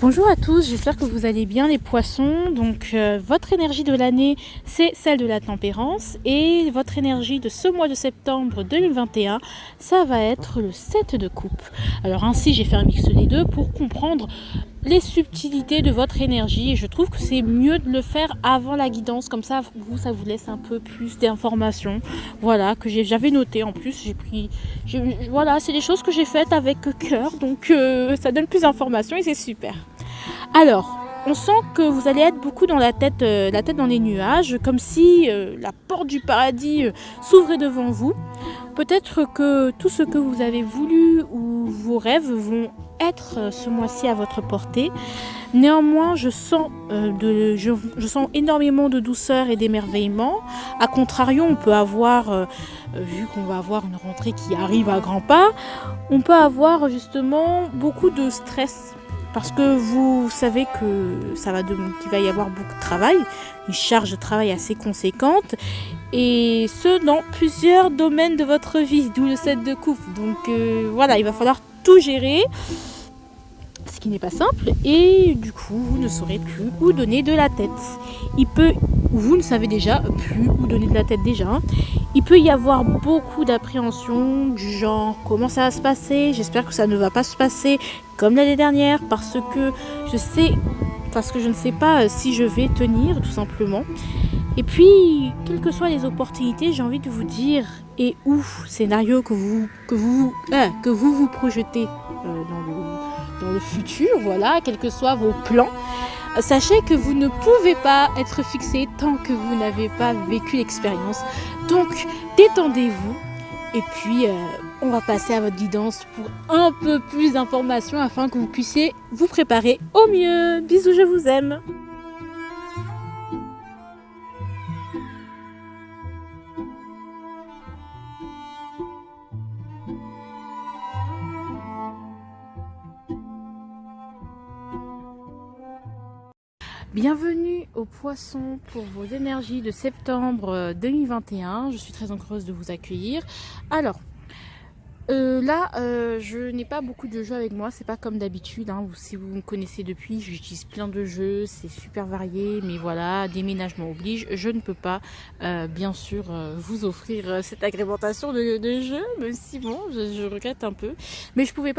Bonjour à tous, j'espère que vous allez bien les poissons. Donc votre énergie de l'année, c'est celle de la tempérance. Et votre énergie de ce mois de septembre 2021, ça va être le 7 de coupe. Alors ainsi, j'ai fait un mix des deux pour comprendre les subtilités de votre énergie. Et je trouve que c'est mieux de le faire avant la guidance. Comme ça, ça vous laisse un peu plus d'informations. Voilà, que j'avais noté en plus. Voilà, c'est des choses que j'ai faites avec cœur. Donc ça donne plus d'informations et c'est super. Alors, on sent que vous allez être beaucoup dans la tête dans les nuages, comme si la porte du paradis s'ouvrait devant vous. Peut-être que tout ce que vous avez voulu ou vos rêves vont être ce mois-ci à votre portée. Néanmoins, je sens énormément de douceur et d'émerveillement. A contrario, on peut avoir, vu qu'on va avoir une rentrée qui arrive à grands pas, on peut avoir justement beaucoup de stress. Parce que vous savez qu'il va y avoir beaucoup de travail, une charge de travail assez conséquente, et ce dans plusieurs domaines de votre vie, d'où le 7 de coupe. Donc voilà, il va falloir tout gérer, ce qui n'est pas simple, et du coup, vous ne saurez plus où donner de la tête. Vous ne savez déjà plus où donner de la tête déjà. Il peut y avoir beaucoup d'appréhension du genre comment ça va se passer. J'espère que ça ne va pas se passer comme l'année dernière parce que je ne sais pas si je vais tenir tout simplement. Et puis, quelles que soient les opportunités, j'ai envie de vous dire et ou scénario que vous projetez dans le futur, voilà, quels que soient vos plans. Sachez que vous ne pouvez pas être fixé tant que vous n'avez pas vécu l'expérience. Donc, détendez-vous. Et puis, on va passer à votre guidance pour un peu plus d'informations afin que vous puissiez vous préparer au mieux. Bisous, je vous aime. Bienvenue aux poissons pour vos énergies de septembre 2021. Je suis très heureuse de vous accueillir. Alors, je n'ai pas beaucoup de jeux avec moi, c'est pas comme d'habitude, hein. Si vous me connaissez depuis, j'utilise plein de jeux, c'est super varié, mais voilà, déménagement oblige, je ne peux pas bien sûr vous offrir cette agrémentation de jeux, même si bon, je regrette un peu, mais je ne pouvais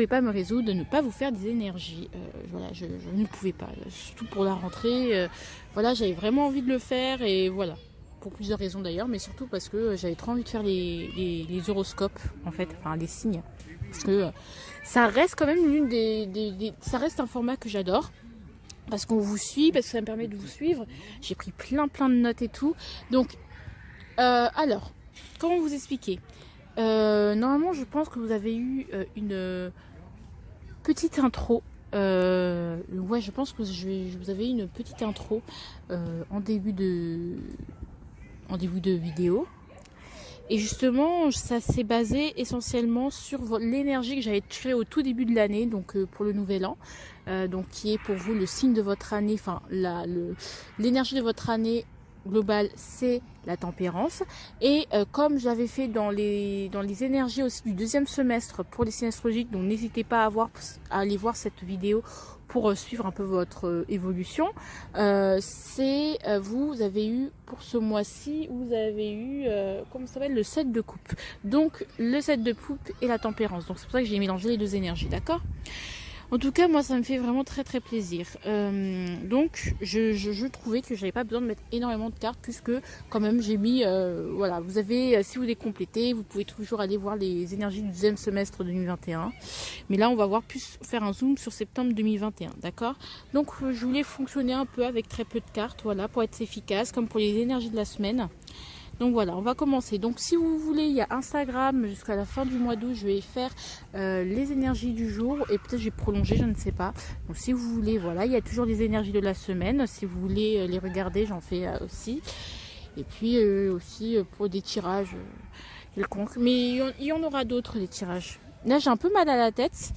pas me résoudre de ne pas vous faire des énergies, voilà, je ne pouvais pas, surtout pour la rentrée, voilà, j'avais vraiment envie de le faire et voilà. Pour plusieurs raisons d'ailleurs, mais surtout parce que j'avais trop envie de faire les horoscopes, en fait, enfin les signes. Parce que ça reste quand même ça reste un format que j'adore. Parce qu'on vous suit, parce que ça me permet de vous suivre. J'ai pris plein de notes et tout. Donc, alors, comment vous expliquer normalement, je pense que vous avez eu une petite intro. Ouais, je pense que vous avez eu une petite intro en début de vidéo. Et justement, ça s'est basé essentiellement sur l'énergie que j'avais créée au tout début de l'année, donc pour le nouvel an, donc qui est pour vous le signe de votre année, enfin l'énergie de votre année globale, c'est la tempérance. Et comme j'avais fait dans les énergies aussi du deuxième semestre pour les signes astrologiques, donc n'hésitez pas à aller voir cette vidéo pour suivre un peu votre évolution. Vous avez eu pour ce mois-ci, vous avez eu comment ça s'appelle, le 7 de coupe. Donc le 7 de coupe et la tempérance. Donc c'est pour ça que j'ai mélangé les deux énergies, d'accord? En tout cas, moi, ça me fait vraiment très plaisir. Donc, je trouvais que j'avais pas besoin de mettre énormément de cartes puisque, quand même, j'ai mis, voilà, vous avez, si vous les complétez, vous pouvez toujours aller voir les énergies du deuxième semestre 2021. Mais là, on va faire un zoom sur septembre 2021, d'accord? Donc, je voulais fonctionner un peu avec très peu de cartes, voilà, pour être efficace, comme pour les énergies de la semaine. Donc voilà, on va commencer. Donc si vous voulez, il y a Instagram jusqu'à la fin du mois d'août, je vais faire les énergies du jour et peut-être je vais prolonger, je ne sais pas. Donc si vous voulez, voilà, il y a toujours les énergies de la semaine. Si vous voulez les regarder, j'en fais aussi. Et puis aussi pour des tirages quelconques. Mais il y en aura d'autres, des tirages. Là, j'ai un peu mal à la tête.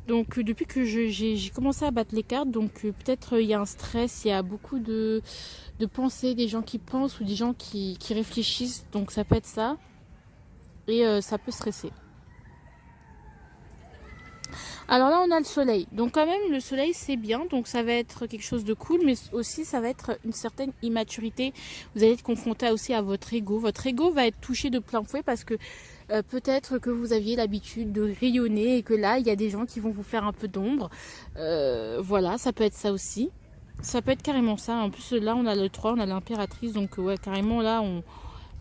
Donc depuis que j'ai commencé à battre les cartes, donc peut-être il y a un stress, il y a beaucoup de pensées, des gens qui pensent ou des gens qui réfléchissent, donc ça peut être ça. Et ça peut stresser. Alors là, on a le soleil. Donc quand même, le soleil, c'est bien. Donc ça va être quelque chose de cool, mais aussi ça va être une certaine immaturité. Vous allez être confronté aussi à votre ego. Votre ego va être touché de plein fouet parce que peut-être que vous aviez l'habitude de rayonner et que là, il y a des gens qui vont vous faire un peu d'ombre. Voilà, ça peut être ça aussi. Ça peut être carrément ça. En plus, là, on a le 3, on a l'impératrice. Donc ouais, carrément, là,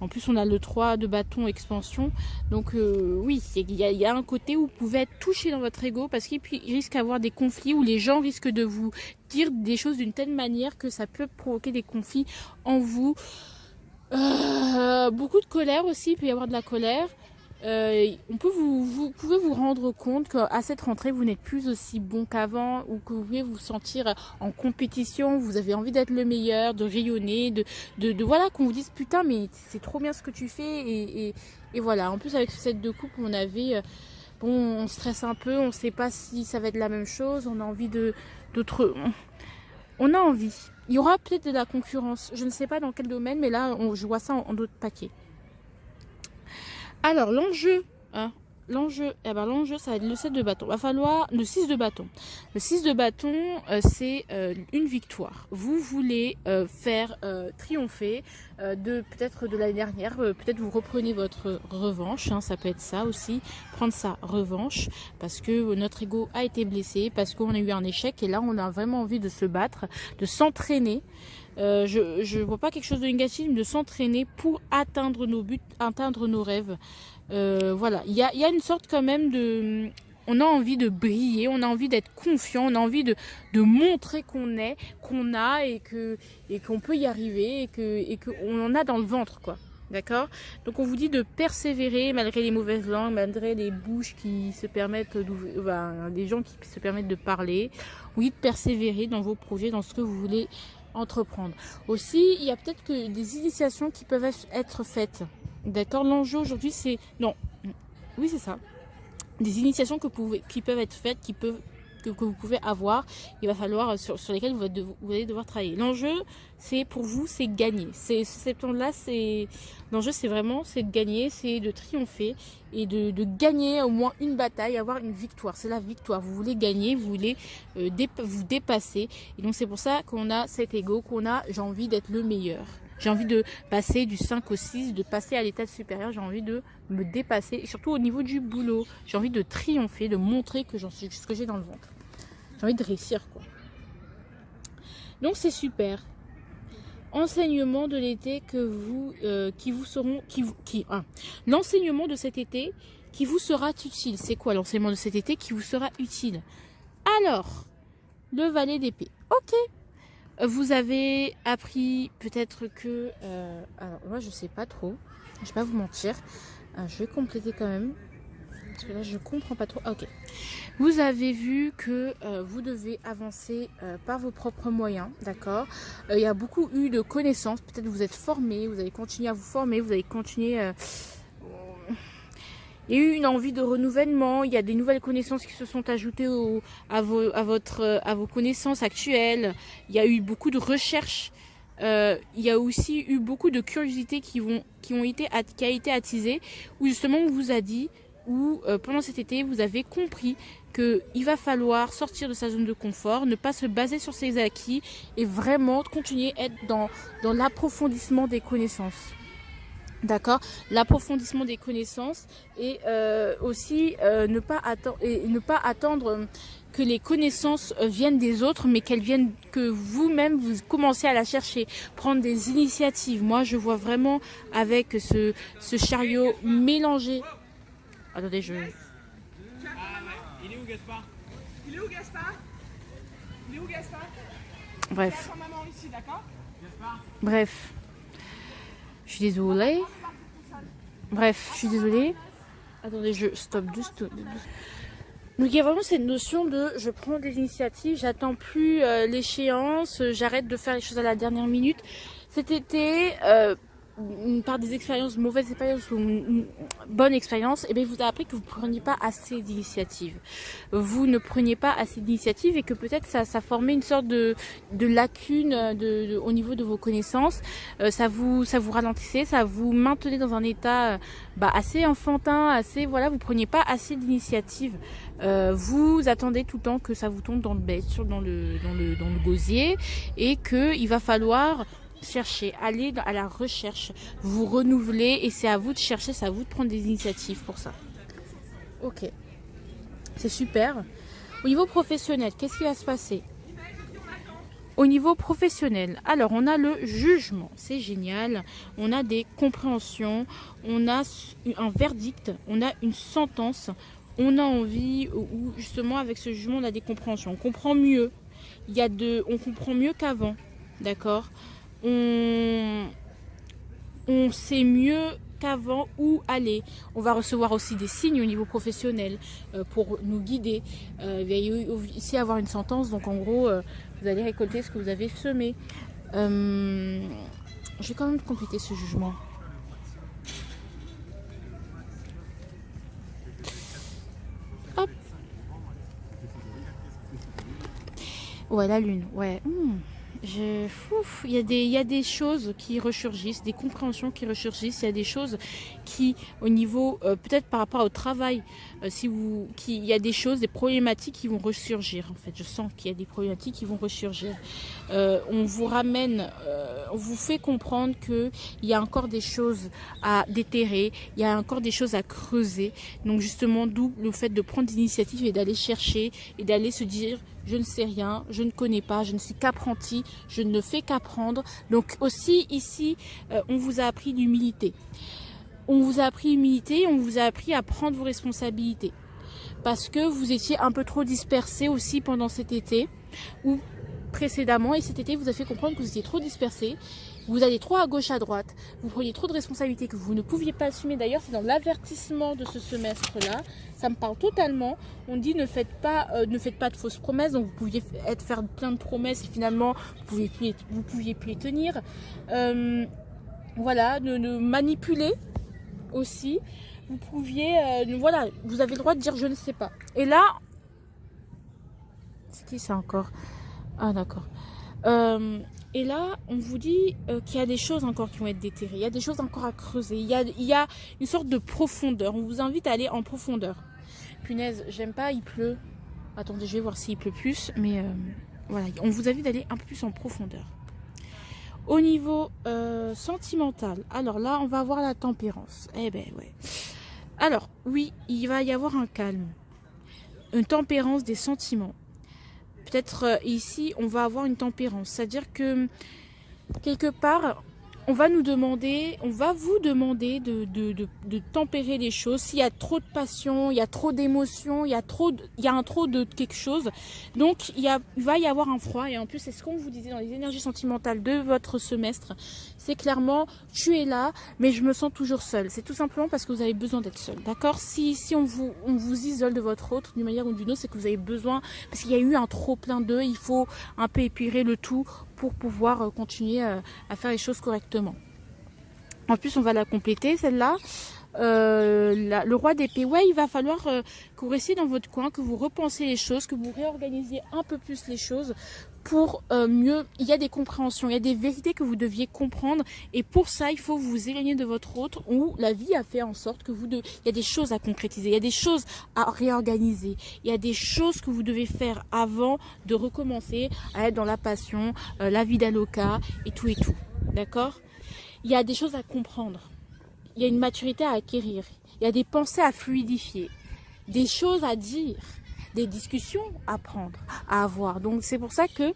en plus, on a le 3 de bâton expansion. Donc oui, il y a un côté où vous pouvez être touché dans votre ego parce qu'il risque d'avoir des conflits où les gens risquent de vous dire des choses d'une telle manière que ça peut provoquer des conflits en vous. Beaucoup de colère aussi, il peut y avoir de la colère. Vous pouvez vous rendre compte qu'à cette rentrée, vous n'êtes plus aussi bon qu'avant ou que vous pouvez vous sentir en compétition, vous avez envie d'être le meilleur, de rayonner, voilà, qu'on vous dise putain, mais c'est trop bien ce que tu fais. Et voilà, en plus avec ce set de coupe, on avait, bon, on stresse un peu, on ne sait pas si ça va être la même chose, on a envie d'autres. On a envie. Il y aura peut-être de la concurrence, je ne sais pas dans quel domaine, mais là, je vois ça en d'autres paquets. Alors, l'enjeu, hein, l'enjeu, ça va être le 7 de bâton. Va falloir le 6 de bâton. Le 6 de bâton, c'est une victoire. Vous voulez faire triompher peut-être de l'année dernière. Peut-être vous reprenez votre revanche. Hein, ça peut être ça aussi. Prendre sa revanche parce que notre ego a été blessé, parce qu'on a eu un échec et là, on a vraiment envie de se battre, de s'entraîner. Je vois pas quelque chose de négatif, mais de s'entraîner pour atteindre nos buts, atteindre nos rêves. Voilà, il y a une sorte quand même de... On a envie de briller, on a envie d'être confiant, on a envie de montrer qu'on a et qu'on peut y arriver et qu'on en a dans le ventre, quoi. D'accord? Donc on vous dit de persévérer malgré les mauvaises langues, malgré les bouches qui se permettent des gens qui se permettent de parler. Oui, de persévérer dans vos projets, dans ce que vous voulez entreprendre. Aussi, il y a peut-être que des initiations qui peuvent être faites. D'accord? L'enjeu aujourd'hui, c'est... Non. Oui, c'est ça. Des initiations qui peuvent être faites, que vous pouvez avoir. Il va falloir, sur lesquelles vous allez devoir travailler. L'enjeu, c'est pour vous, c'est gagner. Ce septembre-là, l'enjeu, c'est de gagner, c'est de triompher et de gagner au moins une bataille, avoir une victoire. C'est la victoire. Vous voulez gagner, vous voulez vous dépasser. Et donc, c'est pour ça qu'on a cet ego, j'ai envie d'être le meilleur. J'ai envie de passer du 5 au 6, de passer à l'état supérieur. J'ai envie de me dépasser, et surtout au niveau du boulot. J'ai envie de triompher, de montrer que ce que j'ai dans le ventre. J'ai envie de réussir, quoi. Donc c'est super. Enseignement de l'été l'enseignement de cet été qui vous sera utile. C'est quoi l'enseignement de cet été qui vous sera utile? Alors, le valet d'épée. Ok. Vous avez appris peut-être que... alors moi je sais pas trop. Je vais pas vous mentir. Je vais compléter quand même. Parce que là je comprends pas trop. Ok. Vous avez vu que vous devez avancer par vos propres moyens. D'accord. Il y a beaucoup eu de connaissances. Peut-être vous êtes formé. Vous allez continuer à vous former. Vous allez continuer... Il y a eu une envie de renouvellement, il y a des nouvelles connaissances qui se sont ajoutées à vos connaissances actuelles. Il y a eu beaucoup de recherches. Il y a aussi eu beaucoup de curiosité qui a été attisée, où justement on vous a dit, pendant cet été, vous avez compris qu'il va falloir sortir de sa zone de confort, ne pas se baser sur ses acquis et vraiment continuer à être dans l'approfondissement des connaissances. D'accord, l'approfondissement des connaissances et aussi ne pas attendre que les connaissances viennent des autres, mais qu'elles viennent que vous-même vous commencez à la chercher, prendre des initiatives. Moi, je vois vraiment avec ce chariot mélangé. Attendez, il est où Gaspard? Il est où Gaspard? Il est où Gaspard? Bref. Bref. Je suis désolée. Bref, je suis désolée. Attendez, je stop juste. Donc il y a vraiment cette notion de je prends des initiatives, j'attends plus l'échéance, j'arrête de faire les choses à la dernière minute. Cet été, par des expériences, mauvaises expériences ou une bonne expérience, et bien vous a appris que vous ne preniez pas assez d'initiative. Vous ne preniez pas assez d'initiative et que peut-être ça formait une sorte de lacune au niveau de vos connaissances. Ça vous ralentissait, ça vous maintenait dans un état assez enfantin, assez voilà, vous preniez pas assez d'initiative. Vous attendez tout le temps que ça vous tombe dans le bec, dans le gosier, et que il va falloir chercher, aller à la recherche, vous renouveler, et c'est à vous de chercher, c'est à vous de prendre des initiatives pour ça. Ok, c'est super. Au niveau professionnel, qu'est-ce qui va se passer? Au niveau professionnel, alors on a le jugement, c'est génial, on a des compréhensions, on a un verdict, on a une sentence, on a envie, ou justement avec ce jugement on a des compréhensions, on comprend mieux, on comprend mieux qu'avant, d'accord? On sait mieux qu'avant où aller. On va recevoir aussi des signes au niveau professionnel pour nous guider. Il va ici avoir une sentence, donc en gros, vous allez récolter ce que vous avez semé. Je vais quand même compléter ce jugement. Hop. Ouais, la lune, ouais. Il y a des choses qui ressurgissent, des compréhensions qui ressurgissent, il y a des choses qui, au niveau, peut-être par rapport au travail, il y a des choses, des problématiques qui vont ressurgir, en fait. Je sens qu'il y a des problématiques qui vont ressurgir. On vous ramène, on vous fait comprendre qu'il y a encore des choses à déterrer, il y a encore des choses à creuser. Donc justement, d'où le fait de prendre l'initiative et d'aller chercher et d'aller se dire: je ne sais rien, je ne connais pas, je ne suis qu'apprenti, je ne fais qu'apprendre. Donc aussi ici, on vous a appris l'humilité. On vous a appris l'humilité, on vous a appris à prendre vos responsabilités. Parce que vous étiez un peu trop dispersés aussi pendant cet été, ou précédemment, et cet été vous a fait comprendre que vous étiez trop dispersés. Vous alliez trop à gauche, à droite, vous preniez trop de responsabilités que vous ne pouviez pas assumer. D'ailleurs, c'est dans l'avertissement de ce semestre-là. Ça me parle totalement. On dit ne faites pas de fausses promesses. Donc vous pouviez faire plein de promesses et finalement vous pouviez plus les tenir. Voilà, ne manipuler aussi. Vous pouviez, voilà, vous avez le droit de dire je ne sais pas. Et là, c'est qui ça encore? Ah d'accord. Et là, on vous dit qu'il y a des choses encore qui vont être déterrées, il y a des choses encore à creuser, il y a une sorte de profondeur. On vous invite à aller en profondeur. Punaise, j'aime pas, il pleut. Attendez, je vais voir s'il pleut plus, mais voilà, on vous invite d'aller un peu plus en profondeur. Au niveau sentimental, alors là, on va avoir la tempérance. Eh ben ouais. Alors, oui, il va y avoir un calme, une tempérance des sentiments. Peut-être ici, on va avoir une tempérance. C'est-à-dire que, quelque part, on va vous demander de tempérer les choses. S'il y a trop de passion, il y a trop d'émotions, il y a un trop de quelque chose. Donc, il va y avoir un froid. Et en plus, c'est ce qu'on vous disait dans les énergies sentimentales de votre semestre. C'est clairement, tu es là, mais je me sens toujours seule. C'est tout simplement parce que vous avez besoin d'être seule. D'accord? Si on vous isole de votre autre, d'une manière ou d'une autre, c'est que vous avez besoin, parce qu'il y a eu un trop plein d'eux, il faut un peu épurer le tout pour pouvoir continuer à faire les choses correctement. En plus, on va la compléter, celle-là. Le roi d'épée, ouais, il va falloir que vous restiez dans votre coin, que vous repensiez les choses, que vous réorganisiez un peu plus les choses pour mieux. Il y a des compréhensions, il y a des vérités que vous deviez comprendre, et pour ça, il faut vous éloigner de votre autre, où la vie a fait en sorte que il y a des choses à concrétiser, il y a des choses à réorganiser, il y a des choses que vous devez faire avant de recommencer à être dans la passion, la vie d'Aloca et tout, d'accord? Il y a des choses à comprendre. Il y a une maturité à acquérir, il y a des pensées à fluidifier, des choses à dire, des discussions à prendre, à avoir. Donc c'est pour ça que,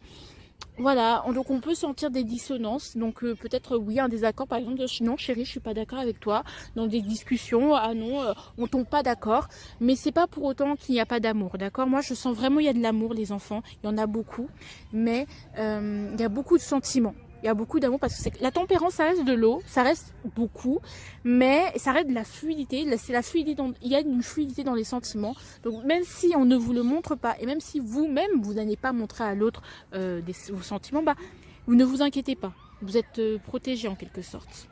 voilà, donc on peut sentir des dissonances, donc peut-être oui, un désaccord, par exemple, non chérie, je suis pas d'accord avec toi, dans des discussions, ah non, on tombe pas d'accord, mais c'est pas pour autant qu'il n'y a pas d'amour, d'accord? Moi je sens vraiment il y a de l'amour, les enfants, il y en a beaucoup, mais il y a beaucoup de sentiments. Il y a beaucoup d'amour parce que la tempérance, ça reste de l'eau, ça reste beaucoup, mais ça reste de la fluidité. C'est la fluidité, il y a une fluidité dans les sentiments. Donc même si on ne vous le montre pas, et même si vous-même vous n'allez pas montrer à l'autre vos sentiments, vous ne vous inquiétez pas. Vous êtes protégé en quelque sorte.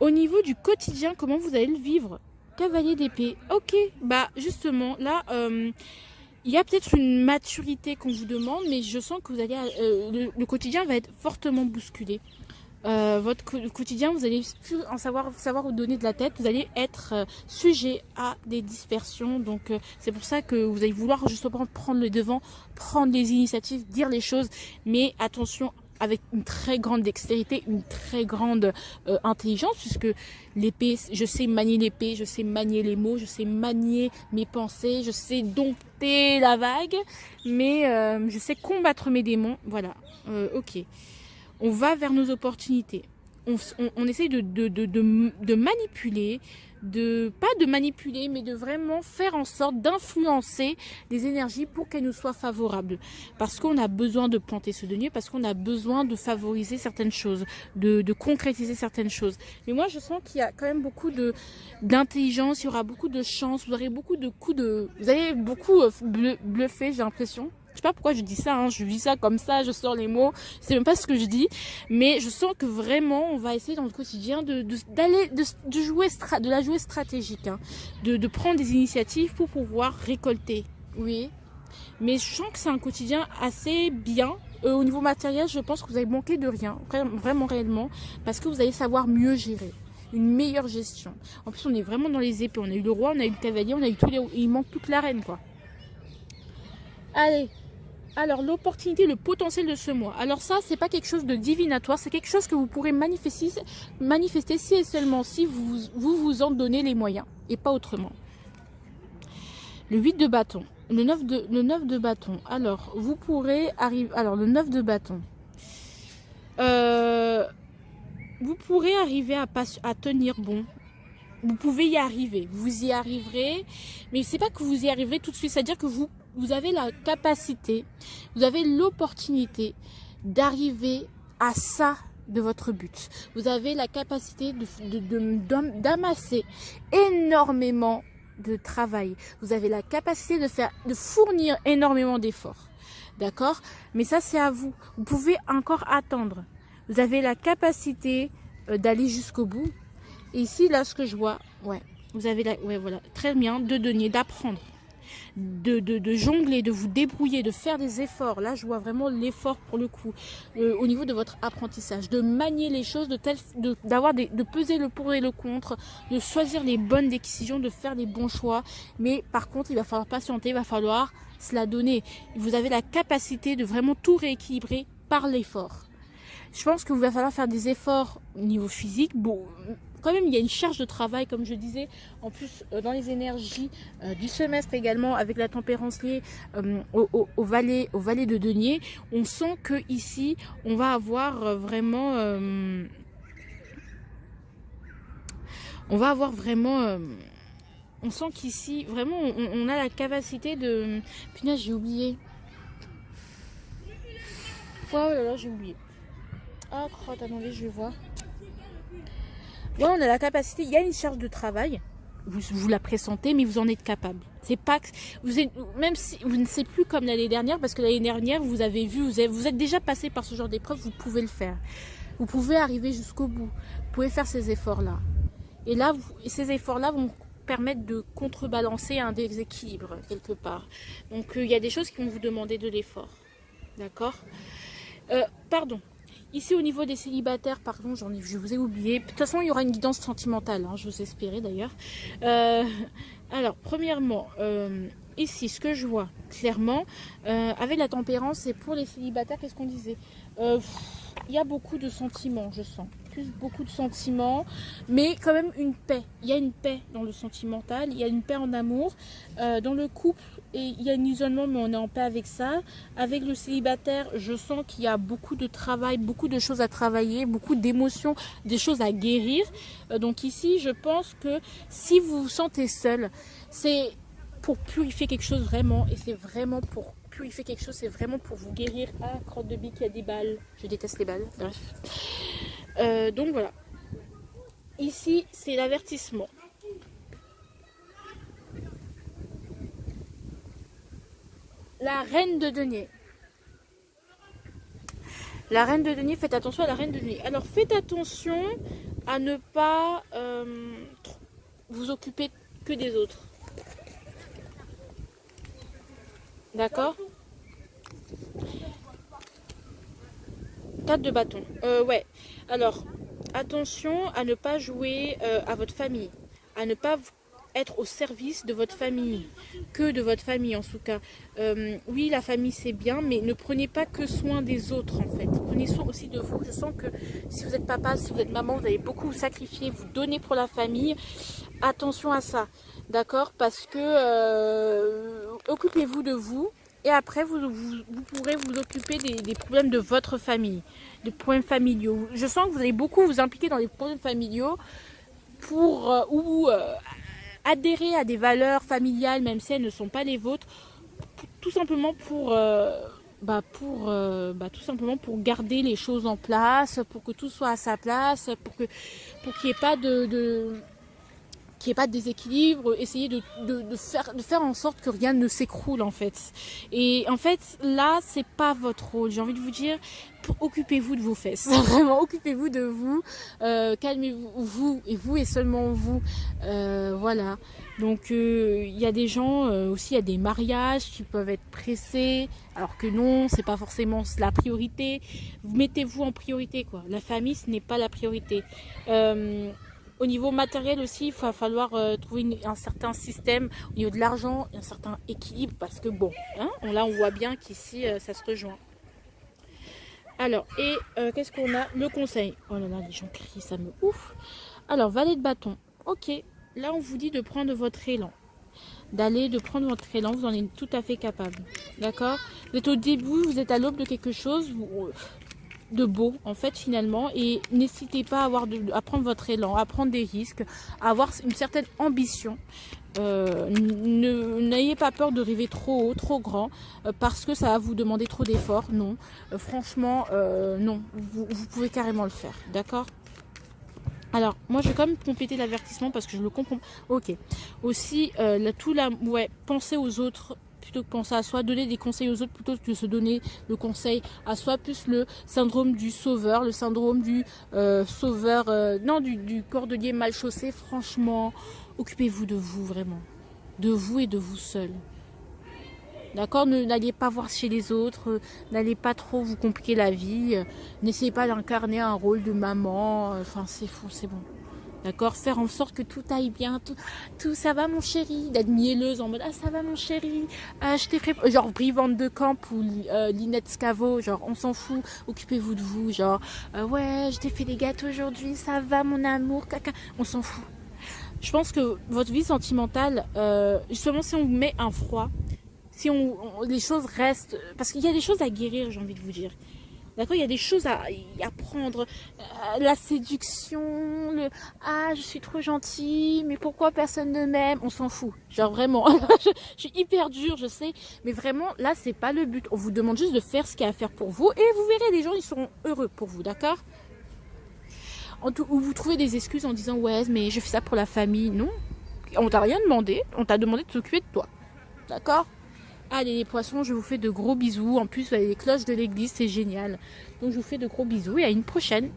Au niveau du quotidien, comment vous allez le vivre? Cavalier d'épée. Ok, bah justement, là, il y a peut-être une maturité qu'on vous demande, mais je sens que vous allez, le quotidien va être fortement bousculé. Votre quotidien, vous allez plus en savoir vous donner de la tête, vous allez être sujet à des dispersions. Donc c'est pour ça que vous allez vouloir justement prendre le devant, prendre les initiatives, dire les choses, mais attention, avec une très grande dextérité, une très grande intelligence, puisque l'épée, je sais manier l'épée, je sais manier les mots, je sais manier mes pensées, je sais dompter la vague, mais je sais combattre mes démons. Voilà, ok. On va vers nos opportunités. On essaye de manipuler, pas de manipuler, mais de vraiment faire en sorte d'influencer les énergies pour qu'elles nous soient favorables. Parce qu'on a besoin de planter ce denier, parce qu'on a besoin de favoriser certaines choses, de concrétiser certaines choses. Mais moi, je sens qu'il y a quand même beaucoup d'intelligence, il y aura beaucoup de chance, vous aurez beaucoup de coups de... Vous allez beaucoup bluffer, j'ai l'impression. Je sais pas pourquoi je dis ça, hein, je dis ça comme ça, je sors les mots, c'est même pas ce que je dis, mais je sens que vraiment on va essayer dans le quotidien de la jouer stratégique, hein, de prendre des initiatives pour pouvoir récolter, oui. Mais je sens que c'est un quotidien assez bien. Au niveau matériel, je pense que vous allez manquer de rien, vraiment réellement, parce que vous allez savoir mieux gérer. Une meilleure gestion. En plus, on est vraiment dans les épées. On a eu le roi, on a eu le cavalier, on a eu tous les... Il manque plus que la reine, quoi. Allez. Alors, l'opportunité, le potentiel de ce mois. Alors ça, c'est pas quelque chose de divinatoire, c'est quelque chose que vous pourrez manifester si et seulement si vous en donnez les moyens, et pas autrement. Le 8 de bâton, le 9 de bâton. Alors, vous pourrez arriver... Alors, le 9 de bâton. Vous pourrez arriver à tenir bon. Vous pouvez y arriver, vous y arriverez, mais c'est pas que vous y arriverez tout de suite, c'est-à-dire que vous avez la capacité, vous avez l'opportunité d'arriver à ça de votre but. Vous avez la capacité d'amasser énormément de travail. Vous avez la capacité de fournir énormément d'efforts. D'accord? Mais ça, c'est à vous. Vous pouvez encore attendre. Vous avez la capacité d'aller jusqu'au bout. Et ici, là, ce que je vois, ouais, vous avez là, ouais, voilà, très bien, de denier, d'apprendre, de jongler, de vous débrouiller, de faire des efforts. Là, je vois vraiment l'effort pour le coup, au niveau de votre apprentissage, de manier les choses, de peser le pour et le contre, de choisir les bonnes décisions, de faire les bons choix. Mais par contre, il va falloir patienter, il va falloir se la donner. Vous avez la capacité de vraiment tout rééquilibrer par l'effort. Je pense qu'il va falloir faire des efforts au niveau physique. Bon, quand même, il y a une charge de travail, comme je disais. En plus, dans les énergies du semestre également, avec la tempérance liée au valet de denier, on sent que ici, on va avoir vraiment... on sent qu'ici, vraiment, on a la capacité de... Punaise, j'ai oublié. Oh là là, j'ai oublié. Ah, crotte, attendez, je vais voir. Ouais, on a la capacité, il y a une charge de travail, vous la pressentez, mais vous en êtes capable. C'est pas que même si vous ne savez plus comme l'année dernière, parce que l'année dernière, vous avez vu, vous êtes déjà passé par ce genre d'épreuve, vous pouvez le faire. Vous pouvez arriver jusqu'au bout. Vous pouvez faire ces efforts-là. Et là, ces efforts-là vont permettre de contrebalancer un déséquilibre, quelque part. Donc, il y a des choses qui vont vous demander de l'effort. D'accord ? Pardon. Ici, au niveau des célibataires, pardon, je vous ai oublié. De toute façon, il y aura une guidance sentimentale, hein, je vous espérais d'ailleurs. Alors, premièrement, ici, ce que je vois clairement, avec la tempérance, c'est pour les célibataires, qu'est-ce qu'on disait ? Il y a beaucoup de sentiments, je sens. Beaucoup de sentiments, mais quand même une paix. Il y a une paix dans le sentimental, il y a une paix en amour. Dans le couple, et il y a un isolement, mais on est en paix avec ça. Avec le célibataire, je sens qu'il y a beaucoup de travail, beaucoup de choses à travailler, beaucoup d'émotions, des choses à guérir. Donc ici, je pense que si vous vous sentez seul, c'est pour purifier quelque chose vraiment, et c'est vraiment pour purifier quelque chose, c'est vraiment pour vous guérir. Ah, crotte de bique, il y a des balles. Je déteste les balles, bref. Donc voilà. Ici, c'est l'avertissement. La reine de denier. La reine de denier, faites attention à la reine de denier. Alors faites attention à ne pas vous occuper que des autres. D'accord? 4 de bâton. Ouais. Alors, attention à ne pas jouer à votre famille. À ne pas être au service de votre famille. Que de votre famille, en tout cas. Oui, la famille, c'est bien, mais ne prenez pas que soin des autres, en fait. Prenez soin aussi de vous. Je sens que si vous êtes papa, si vous êtes maman, vous allez beaucoup vous sacrifier, vous donner pour la famille. Attention à ça. D'accord? Parce que occupez-vous de vous. Et après, vous pourrez vous occuper des problèmes de votre famille, des problèmes familiaux. Je sens que vous allez beaucoup vous impliquer dans les problèmes familiaux ou adhérer à des valeurs familiales, même si elles ne sont pas les vôtres, tout simplement tout simplement pour garder les choses en place, pour que tout soit à sa place, pour qu'il n'y ait pas qu'il n'y ait pas de déséquilibre, essayer de faire en sorte que rien ne s'écroule en fait. Et en fait, là, c'est pas votre rôle. J'ai envie de vous dire, occupez-vous de vos fesses. Vraiment, occupez-vous de vous. Calmez-vous, vous et seulement vous. Voilà. Donc, il y a des gens aussi, il y a des mariages qui peuvent être pressés, alors que non, c'est pas forcément la priorité. Mettez-vous en priorité, quoi. La famille, ce n'est pas la priorité. Au niveau matériel aussi, il va falloir trouver un certain système. Au niveau de l'argent, un certain équilibre. Parce que bon, hein, là on voit bien qu'ici ça se rejoint. Alors, et qu'est-ce qu'on a? Le conseil. Oh là là, les gens crient, ça me ouf. Alors, valet de bâton. Ok, là on vous dit de prendre votre élan. De prendre votre élan, vous en êtes tout à fait capable. D'accord? Vous êtes au début, vous êtes à l'aube de quelque chose. De beau en fait finalement, et n'hésitez pas à prendre votre élan, à prendre des risques, à avoir une certaine ambition. N'ayez pas peur de rêver trop haut, trop grand, parce que ça va vous demander trop d'efforts. Non, franchement, non, vous pouvez carrément le faire, d'accord? Alors, moi, je vais quand même compléter l'avertissement parce que je le comprends. Ok. Aussi, ouais, pensez aux autres plutôt que penser à soi, donner des conseils aux autres plutôt que de se donner le conseil à soi, plus le syndrome du sauveur, le syndrome du sauveur, non, du cordelier mal chaussé. Franchement, occupez-vous de vous vraiment, de vous et de vous seul. D'accord? N'allez pas voir chez les autres, n'allez pas trop vous compliquer la vie, n'essayez pas d'incarner un rôle de maman, enfin c'est fou, c'est bon. D'accord? Faire en sorte que tout aille bien, tout ça va mon chéri, d'être mielleuse en mode ah ça va mon chéri, je t'ai fait, genre Brivante de Camp ou Linette Scavo, genre on s'en fout, occupez-vous de vous, genre ouais je t'ai fait des gâteaux aujourd'hui, ça va mon amour, caca, on s'en fout. Je pense que votre vie sentimentale, justement si on met un froid, si les choses restent, parce qu'il y a des choses à guérir, j'ai envie de vous dire. D'accord, il y a des choses à apprendre, la séduction, je suis trop gentille, mais pourquoi personne ne m'aime? On s'en fout, genre vraiment. je suis hyper dure, je sais, mais vraiment là c'est pas le but. On vous demande juste de faire ce qu'il y a à faire pour vous et vous verrez, les gens ils seront heureux pour vous, d'accord? Ou vous trouvez des excuses en disant ouais mais je fais ça pour la famille. Non, on t'a rien demandé, on t'a demandé de s'occuper de toi, d'accord? Allez les poissons, je vous fais de gros bisous. En plus, vous avez les cloches de l'église, c'est génial. Donc je vous fais de gros bisous et à une prochaine.